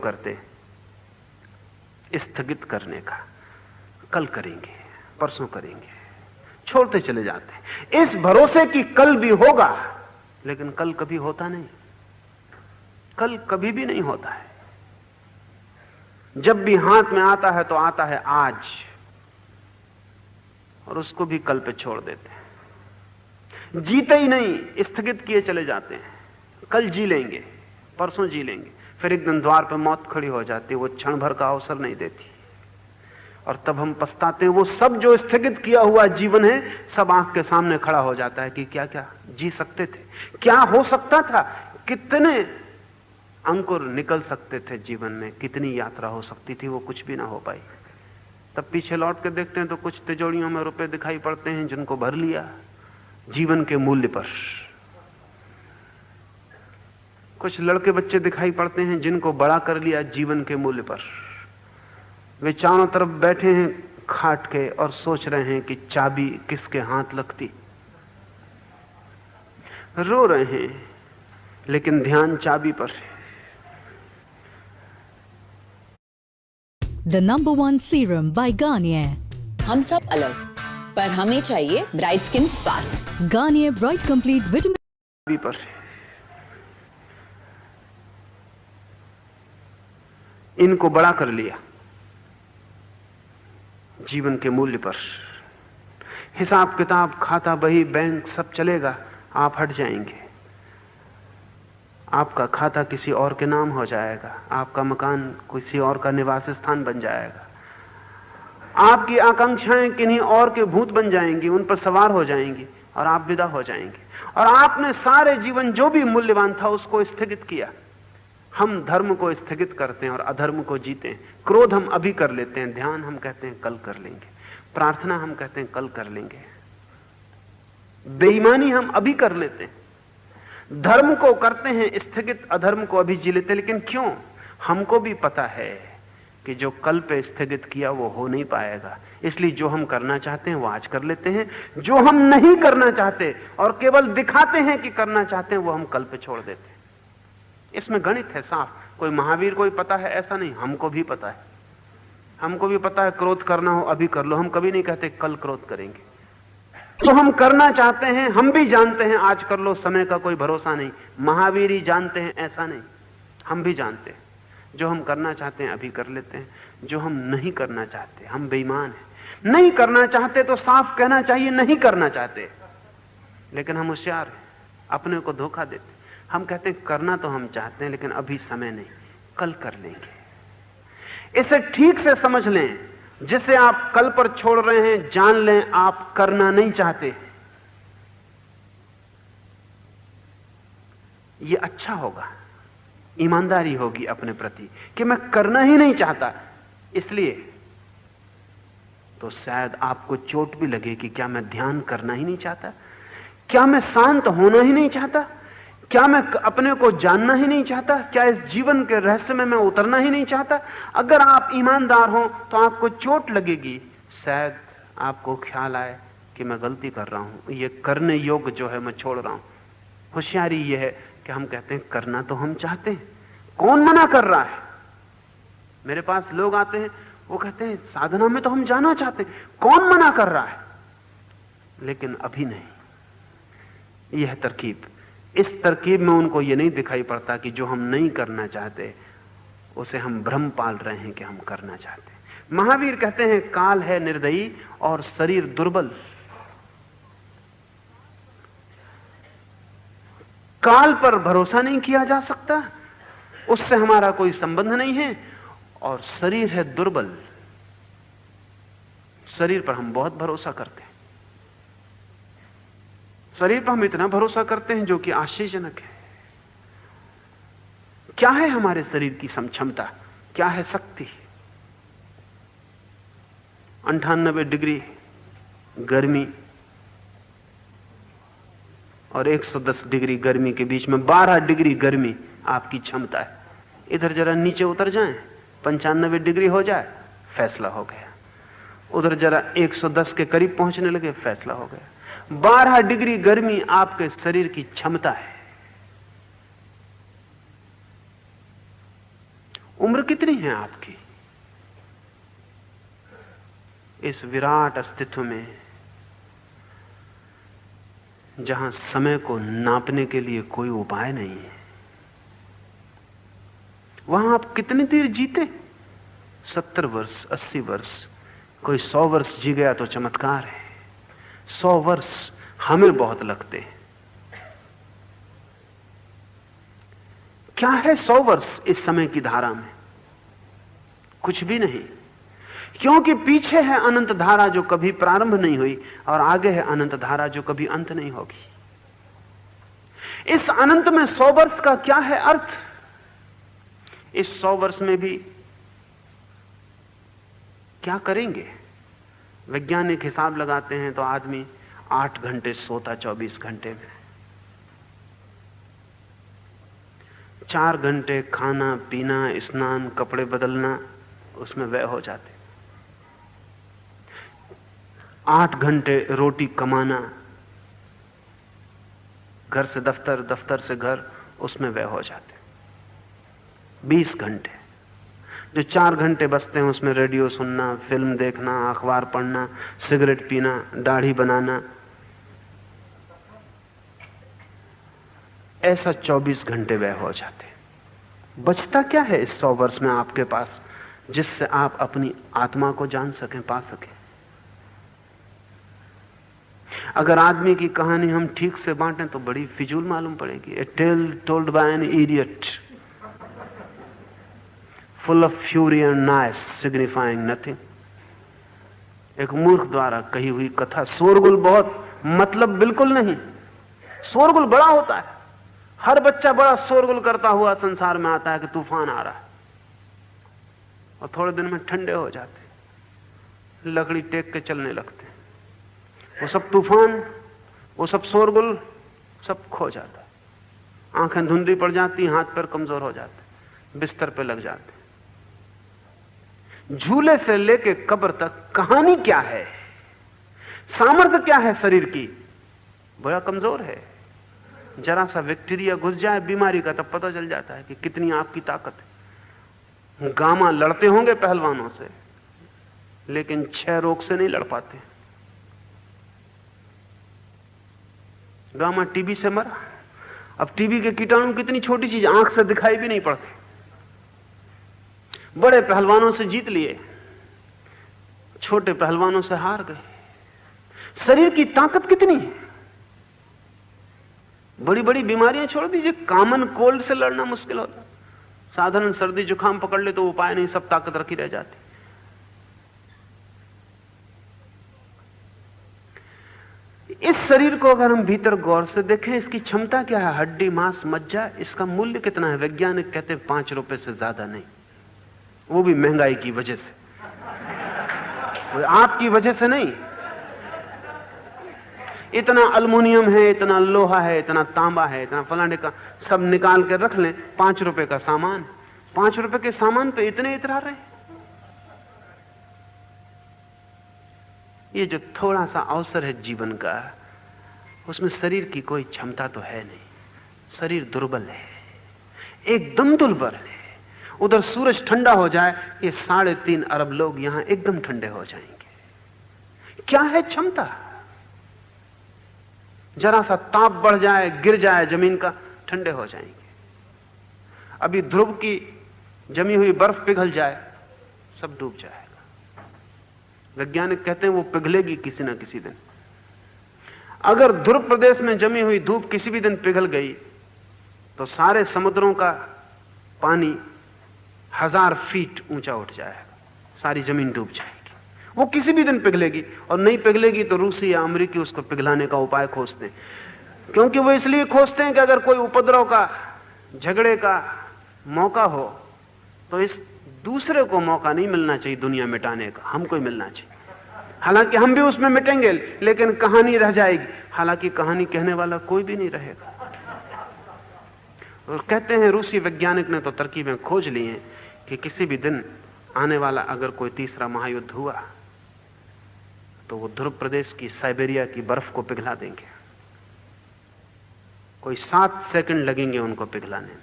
करते स्थगित करने का, कल करेंगे, परसों करेंगे, छोड़ते चले जाते हैं इस भरोसे कि कल भी होगा, लेकिन कल कभी होता नहीं, कल कभी भी नहीं होता है। जब भी हाथ में आता है तो आता है आज, और उसको भी कल पे छोड़ देते हैं, जीते ही नहीं, स्थगित किए चले जाते हैं। कल जी लेंगे, परसों जी लेंगे, फिर एक दिन द्वार पे मौत खड़ी हो जाती है, वो क्षण भर का अवसर नहीं देती, और तब हम पछताते हैं। वो सब जो स्थगित किया हुआ जीवन है सब आंख के सामने खड़ा हो जाता है कि क्या क्या जी सकते थे, क्या हो सकता था, कितने अंकुर निकल सकते थे जीवन में, कितनी यात्रा हो सकती थी, वो कुछ भी ना हो पाई। तब पीछे लौट के देखते हैं तो कुछ तिजोरियों में रुपए दिखाई पड़ते हैं जिनको भर लिया जीवन के मूल्य पर, कुछ लड़के बच्चे दिखाई पड़ते हैं जिनको बड़ा कर लिया जीवन के मूल्य पर। वे चारों तरफ बैठे हैं खाट के और सोच रहे हैं कि चाबी किसके हाथ लगती, रो रहे हैं लेकिन ध्यान चाबी पर है। The #1 serum by Garnier. हम सब अलग, पर हमें चाहिए bright skin fast. Garnier Bright Complete Vitamin चाबी पर है। इनको बड़ा कर लिया जीवन के मूल्य पर। हिसाब किताब, खाता बही, बैंक सब चलेगा, आप हट जाएंगे, आपका खाता किसी और के नाम हो जाएगा, आपका मकान किसी और का निवास स्थान बन जाएगा, आपकी आकांक्षाएं किन्हीं और के भूत बन जाएंगी, उन पर सवार हो जाएंगी और आप विदा हो जाएंगे, और आपने सारे जीवन जो भी मूल्यवान था उसको स्थगित किया। हम धर्म को स्थगित करते हैं और अधर्म को जीते हैं। क्रोध हम अभी कर लेते हैं, ध्यान हम कहते हैं कल कर लेंगे, प्रार्थना हम कहते हैं कल कर लेंगे, बेईमानी हम अभी कर लेते हैं, धर्म को करते हैं स्थगित, अधर्म को अभी जी लेते। लेकिन क्यों? हमको भी पता है कि जो कल पे स्थगित किया वो हो नहीं पाएगा, इसलिए जो हम करना चाहते हैं वो आज कर लेते हैं, जो हम नहीं करना चाहते और केवल दिखाते हैं कि करना चाहते हैं वो हम कल पे छोड़ देते हैं। इसमें गणित है साफ। कोई महावीर कोई पता है ऐसा नहीं, हमको भी पता है, हमको भी पता है क्रोध करना हो अभी कर लो, हम कभी नहीं कहते कल क्रोध करेंगे। तो हम करना चाहते हैं, हम भी जानते हैं आज कर लो, समय का कोई भरोसा नहीं। महावीर ही जानते हैं ऐसा नहीं, हम भी जानते हैं। जो हम करना चाहते हैं अभी कर लेते हैं, जो हम नहीं करना चाहते, हम बेईमान हैं। नहीं करना चाहते तो साफ कहना चाहिए नहीं करना चाहते, लेकिन हम होशियार हैं, अपने को धोखा देते। हम कहते हैं करना तो हम चाहते हैं लेकिन अभी समय नहीं, कल कर लेंगे। इसे ठीक से समझ लें, जिसे आप कल पर छोड़ रहे हैं जान लें आप करना नहीं चाहते। ये अच्छा होगा, ईमानदारी होगी अपने प्रति कि मैं करना ही नहीं चाहता। इसलिए तो शायद आपको चोट भी लगे कि क्या मैं ध्यान करना ही नहीं चाहता, क्या मैं शांत होना ही नहीं चाहता, क्या मैं अपने को जानना ही नहीं चाहता, क्या इस जीवन के रहस्य में मैं उतरना ही नहीं चाहता। अगर आप ईमानदार हो तो आपको चोट लगेगी, शायद आपको ख्याल आए कि मैं गलती कर रहा हूं, ये करने योग्य जो है मैं छोड़ रहा हूं। होशियारी ये है कि हम कहते हैं करना तो हम चाहते हैं, कौन मना कर रहा है। मेरे पास लोग आते हैं वो कहते हैं साधना में तो हम जाना चाहते हैं, कौन मना कर रहा है, लेकिन अभी नहीं। यह तरकीब, इस तरकीब में उनको यह नहीं दिखाई पड़ता कि जो हम नहीं करना चाहते उसे हम भ्रम पाल रहे हैं कि हम करना चाहते हैं। महावीर कहते हैं काल है निर्दयी और शरीर दुर्बल। काल पर भरोसा नहीं किया जा सकता, उससे हमारा कोई संबंध नहीं है, और शरीर है दुर्बल। शरीर पर हम बहुत भरोसा करते हैं, शरीर पर हम इतना भरोसा करते हैं जो कि आश्चर्यजनक है। क्या है हमारे शरीर की क्षमता, क्या है शक्ति। 98 डिग्री गर्मी और 110 डिग्री गर्मी के बीच में 12 डिग्री गर्मी आपकी क्षमता है। इधर जरा नीचे उतर जाएं, 95 डिग्री हो जाए, फैसला हो गया। उधर जरा 110 के करीब पहुंचने लगे, फैसला हो गया। 12 डिग्री गर्मी आपके शरीर की क्षमता है। उम्र कितनी है आपकी इस विराट अस्तित्व में, जहां समय को नापने के लिए कोई उपाय नहीं है? वहां आप कितनी देर जीते? 70 वर्ष, 80 वर्ष, कोई 100 वर्ष जी गया तो चमत्कार है। 100 वर्ष हमें बहुत लगते हैं। क्या है 100 वर्ष इस समय की धारा में? कुछ भी नहीं, क्योंकि पीछे है अनंत धारा जो कभी प्रारंभ नहीं हुई, और आगे है अनंत धारा जो कभी अंत नहीं होगी। इस अनंत में 100 वर्ष का क्या है अर्थ? इस 100 वर्ष में भी क्या करेंगे? वैज्ञानिक हिसाब लगाते हैं तो आदमी 8 घंटे सोता 24 घंटे में, 4 घंटे खाना पीना स्नान कपड़े बदलना उसमें व्यय हो जाते, 8 घंटे रोटी कमाना, घर से दफ्तर, दफ्तर से घर, उसमें व्यय हो जाते। 20 घंटे, जो 4 घंटे बचते हैं उसमें रेडियो सुनना, फिल्म देखना, अखबार पढ़ना, सिगरेट पीना, दाढ़ी बनाना, ऐसा 24 घंटे व्यय हो जाते। बचता क्या है इस 100 वर्ष में आपके पास, जिससे आप अपनी आत्मा को जान सकें, पा सकें? अगर आदमी की कहानी हम ठीक से बांटें तो बड़ी फिजूल मालूम पड़ेगी। A tale told by an idiot full of fury and nice signifying nothing. एक मूर्ख द्वारा कही हुई कथा, शोरगुल बहुत, मतलब बिल्कुल नहीं। शोरगुल बड़ा होता है, हर बच्चा बड़ा शोरगुल करता हुआ संसार में आता है कि तूफान आ रहा है, और थोड़े दिन में ठंडे हो जाते, लकड़ी टेक के चलने लगते। वो सब तूफान, वो सब शोरगुल, सब खो जाता, आंखें धुंधली पड़ जाती, हाथ पैर कमजोर हो जाते, बिस्तर पे लग जाते। झूले से लेके कब्र तक कहानी क्या है, सामर्थ्य क्या है शरीर की? बड़ा कमजोर है। जरा सा बैक्टीरिया घुस जाए बीमारी का, तब पता चल जाता है कि कितनी आपकी ताकत है। गामा लड़ते होंगे पहलवानों से, लेकिन क्षय रोग से नहीं लड़ पाते। गामा टीबी से मरा, अब टीबी के कीटाणु कितनी छोटी चीज, आंख से दिखाई भी नहीं पड़ती। बड़े पहलवानों से जीत लिए, छोटे पहलवानों से हार गए। शरीर की ताकत कितनी है। बड़ी बड़ी बीमारियां छोड़ दीजिए, कॉमन कोल्ड से लड़ना मुश्किल होता, साधारण सर्दी जुकाम पकड़ ले तो उपाय नहीं, सब ताकत रखी रह जाती। इस शरीर को अगर हम भीतर गौर से देखें, इसकी क्षमता क्या है? हड्डी मांस मज्जा, इसका मूल्य कितना है? वैज्ञानिक कहते हैं 5 रुपए से ज्यादा नहीं, वो भी महंगाई की वजह से, आपकी वजह से नहीं। इतना अल्युमिनियम है, इतना लोहा है, इतना तांबा है, इतना फलाने का, सब निकाल के रख लें, 5 रुपए का सामान, 5 रुपए के सामान पे इतने इतरा रहे। ये जो थोड़ा सा अवसर है जीवन का, उसमें शरीर की कोई क्षमता तो है नहीं। शरीर दुर्बल है, एकदम दुर्बल है। उधर सूरज ठंडा हो जाए, ये 3.5 अरब लोग यहां एकदम ठंडे हो जाएंगे। क्या है क्षमता? जरा सा ताप बढ़ जाए, गिर जाए जमीन का, ठंडे हो जाएंगे। अभी ध्रुव की जमी हुई बर्फ पिघल जाए, सब डूब जाएगा। वैज्ञानिक कहते हैं वो पिघलेगी किसी ना किसी दिन। अगर ध्रुव प्रदेश में जमी हुई धूप किसी भी दिन पिघल गई तो सारे समुद्रों का पानी 1000 फीट ऊंचा उठ जाएगा, सारी जमीन डूब जाएगी। वो किसी भी दिन पिघलेगी, और नहीं पिघलेगी तो रूसी या अमेरिकी उसको पिघलाने का उपाय खोजते हैं, क्योंकि वो इसलिए खोजते हैं कि अगर कोई उपद्रव का, झगड़े का मौका हो तो इस दूसरे को मौका नहीं मिलना चाहिए दुनिया मिटाने का, हमको ही मिलना चाहिए। हालांकि हम भी उसमें मिटेंगे, लेकिन कहानी रह जाएगी। हालांकि कहानी कहने वाला कोई भी नहीं रहेगा। और कहते हैं रूसी वैज्ञानिक ने तो तरकीबें खोज ली हैं कि किसी भी दिन आने वाला अगर कोई तीसरा महायुद्ध हुआ तो वो ध्रुव प्रदेश की, साइबेरिया की बर्फ को पिघला देंगे। कोई 7 सेकंड लगेंगे उनको पिघलाने में।